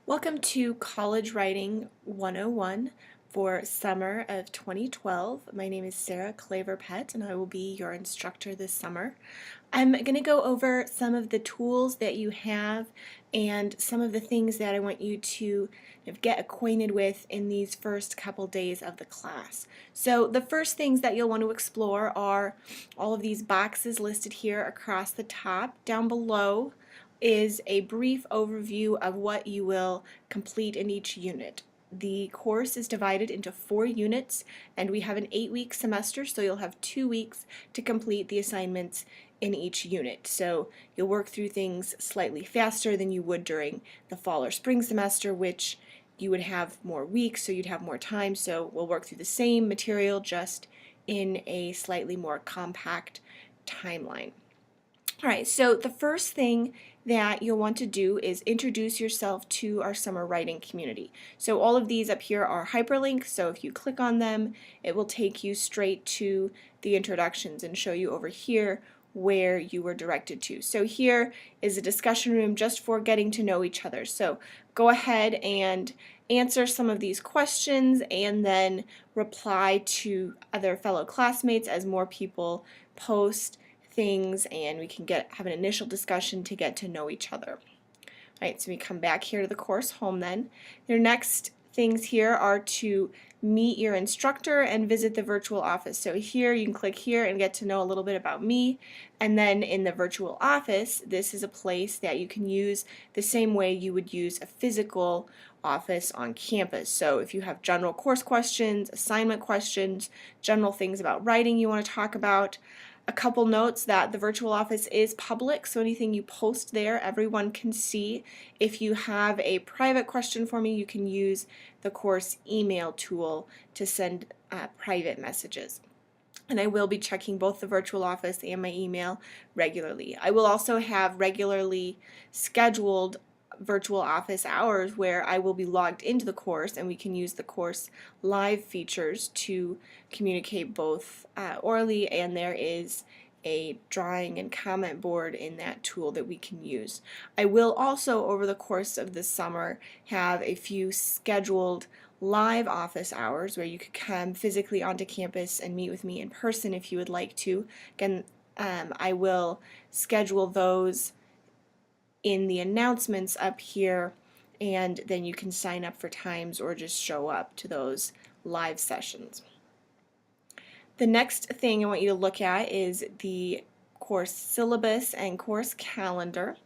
Welcome to College Writing 101 for summer of 2012. My name is Sarah Claver-Pett and I will be your instructor this summer. I'm going to go over some of the tools that you have and some of the things that I want you to get acquainted with in these first couple days of the class. So the first things that you'll want to explore are all of these boxes listed here across the top. Down below is a brief overview of what you will complete in each unit. The course is divided into 4 units and we have an 8-week semester, so you'll have 2 weeks to complete the assignments in each unit. So you'll work through things slightly faster than you would during the fall or spring semester, which you would have more weeks, so you'd have more time. So we'll work through the same material just in a slightly more compact timeline. Alright, so the first thing that you'll want to do is introduce yourself to our summer writing community. So all of these up here are hyperlinks, so if you click on them, it will take you straight to the introductions and show you over here where you were directed to. So here is a discussion room just for getting to know each other. So go ahead and answer some of these questions and then reply to other fellow classmates as more people post things and we can have an initial discussion to get to know each other. Alright, so we come back here to the course home then. Your next things here are to meet your instructor and visit the virtual office. So here you can click here and get to know a little bit about me, and then in the virtual office this is a place that you can use the same way you would use a physical office on campus. So if you have general course questions, assignment questions, general things about writing you want to talk about. A couple notes that the virtual office is public, so anything you post there everyone can see. If you have a private question for me, you can use the course email tool to send private messages. And I will be checking both the virtual office and my email regularly. I will also have regularly scheduled virtual office hours where I will be logged into the course and we can use the course live features to communicate both orally, and there is a drawing and comment board in that tool that we can use. I will also over the course of the summer have a few scheduled live office hours where you could come physically onto campus and meet with me in person if you would like to. Again, I will schedule those in the announcements up here, and then you can sign up for times or just show up to those live sessions. The next thing I want you to look at is the course syllabus and course calendar.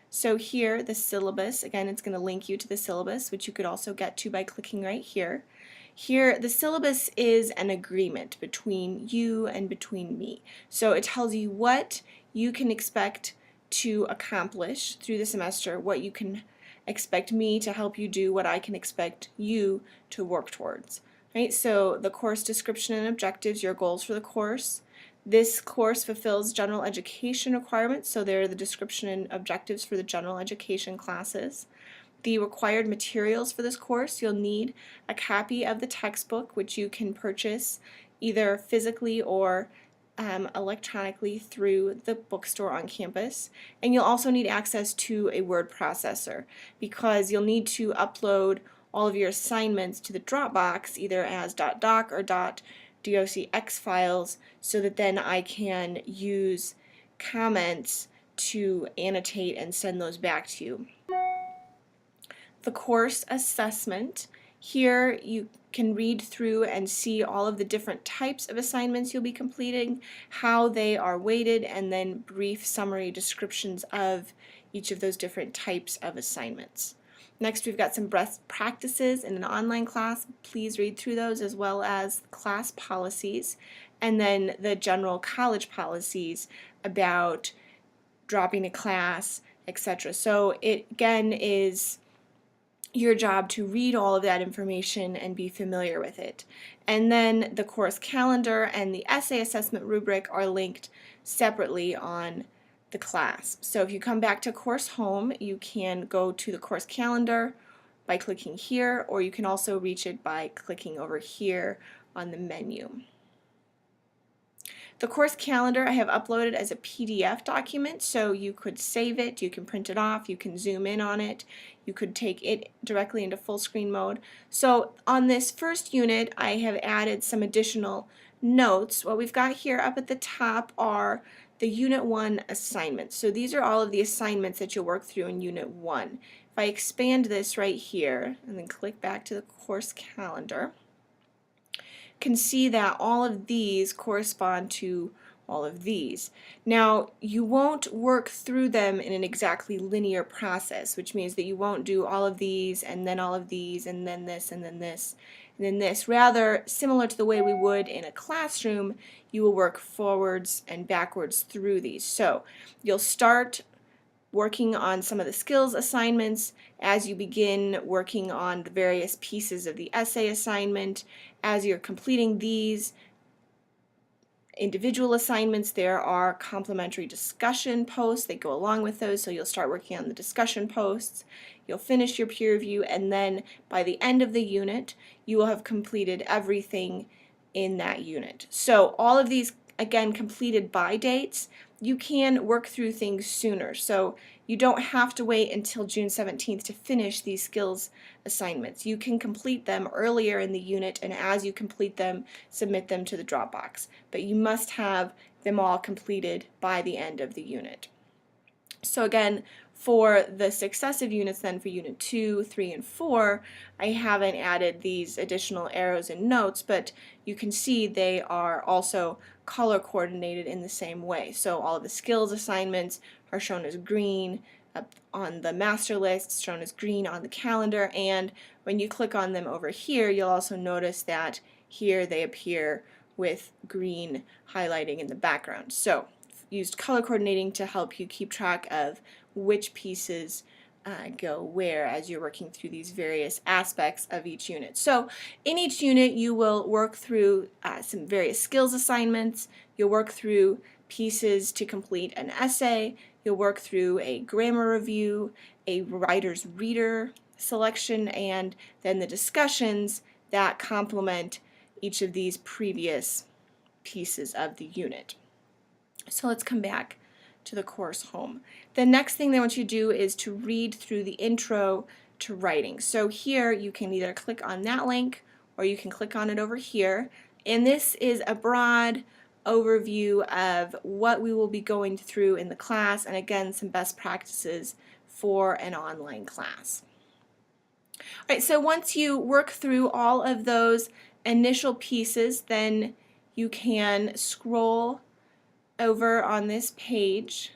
So here the syllabus, again it's going to link you to the syllabus, which you could also get to by clicking right here. Here the syllabus is an agreement between you and between me. So it tells you what you can expect to accomplish through the semester, what you can expect me to help you do, what I can expect you to work towards. Right? So the course description and objectives, your goals for the course. This course fulfills general education requirements, so there are the description and objectives for the general education classes. The required materials for this course, you'll need a copy of the textbook, which you can purchase either physically or electronically through the bookstore on campus, and you'll also need access to a word processor because you'll need to upload all of your assignments to the Dropbox either as .doc or .docx files so that then I can use comments to annotate and send those back to you. The course assessment. Here you can read through and see all of the different types of assignments you'll be completing, how they are weighted, and then brief summary descriptions of each of those different types of assignments. Next, we've got some best practices in an online class. Please read through those, as well as class policies, and then the general college policies about dropping a class, etc. So it again is your job to read all of that information and be familiar with it. And then the course calendar and the essay assessment rubric are linked separately on the class. So if you come back to course home, you can go to the course calendar by clicking here, or you can also reach it by clicking over here on the menu. The course calendar I have uploaded as a PDF document, so you could save it, you can print it off, you can zoom in on it, you could take it directly into full screen mode. So on this first unit, I have added some additional notes. What we've got here up at the top are the Unit 1 assignments. So these are all of the assignments that you'll work through in Unit 1. If I expand this right here and then click back to the course calendar, can see that all of these correspond to all of these. Now, you won't work through them in an exactly linear process, which means that you won't do all of these and then all of these and then this and then this and then this. Rather, similar to the way we would in a classroom, you will work forwards and backwards through these. So you'll start working on some of the skills assignments as you begin working on the various pieces of the essay assignment. As you're completing these individual assignments, there are complementary discussion posts that go along with those, so you'll start working on the discussion posts, you'll finish your peer review, and then by the end of the unit you will have completed everything in that unit. So all of these, again, completed by dates. You can work through things sooner, so you don't have to wait until June 17th to finish these skills assignments. You can complete them earlier in the unit, and as you complete them, submit them to the Dropbox. But you must have them all completed by the end of the unit. So again, for the successive units then, for Unit 2, 3, and 4, I haven't added these additional arrows and notes, but you can see they are also color coordinated in the same way. So all of the skills assignments are shown as green up on the master list, shown as green on the calendar, and when you click on them over here, you'll also notice that here they appear with green highlighting in the background. So used color coordinating to help you keep track of which pieces go where as you're working through these various aspects of each unit. So in each unit you will work through some various skills assignments, you'll work through pieces to complete an essay, you'll work through a grammar review, a writer's reader selection, and then the discussions that complement each of these previous pieces of the unit. So let's come back to the course home. The next thing they want you to do is to read through the intro to writing. So here you can either click on that link or you can click on it over here, and this is a broad overview of what we will be going through in the class, and again some best practices for an online class. All right, so once you work through all of those initial pieces, then you can scroll over on this page,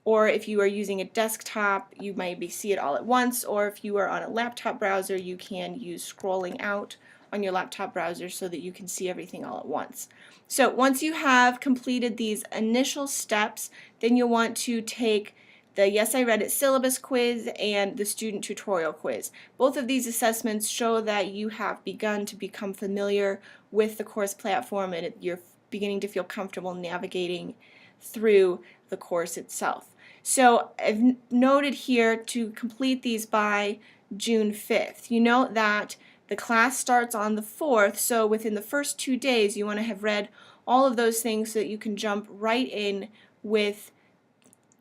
or if you are using a desktop you might see it all at once, or if you are on a laptop browser you can use scrolling out on your laptop browser so that you can see everything all at once. So once you have completed these initial steps, then you'll want to take the Yes I Read It syllabus quiz and the student tutorial quiz. Both of these assessments show that you have begun to become familiar with the course platform and you're beginning to feel comfortable navigating through the course itself. So I've noted here to complete these by June 5th. You note that the class starts on the 4th, so within the first 2 days you want to have read all of those things so that you can jump right in with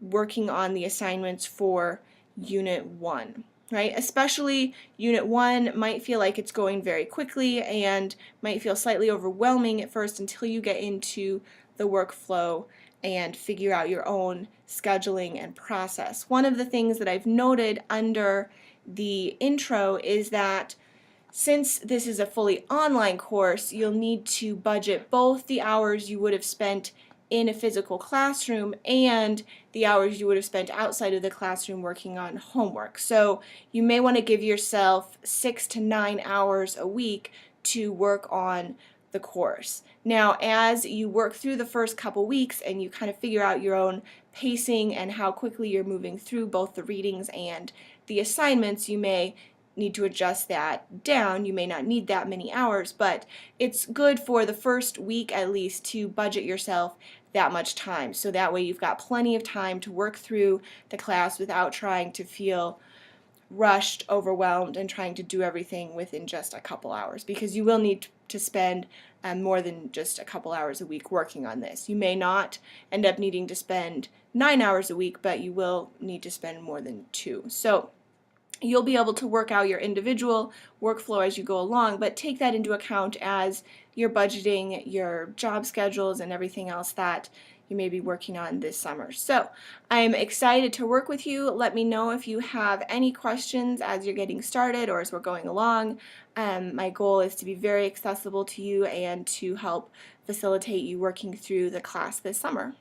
working on the assignments for Unit 1. Right? Especially Unit 1 might feel like it's going very quickly and might feel slightly overwhelming at first until you get into the workflow and figure out your own scheduling and process. One of the things that I've noted under the intro is that since this is a fully online course, you'll need to budget both the hours you would have spent in a physical classroom and the hours you would have spent outside of the classroom working on homework. So you may want to give yourself 6 to 9 hours a week to work on the course. Now, as you work through the first couple weeks and you kind of figure out your own pacing and how quickly you're moving through both the readings and the assignments, you may need to adjust that down. You may not need that many hours, but it's good for the first week at least to budget yourself that much time, so that way you've got plenty of time to work through the class without trying to feel rushed, overwhelmed, and trying to do everything within just a couple hours, because you will need to spend more than just a couple hours a week working on this. You may not end up needing to spend 9 hours a week, but you will need to spend more than 2. So you'll be able to work out your individual workflow as you go along, but take that into account as you're budgeting your job schedules and everything else that you may be working on this summer. So I'm excited to work with you. Let me know if you have any questions as you're getting started or as we're going along. My goal is to be very accessible to you and to help facilitate you working through the class this summer.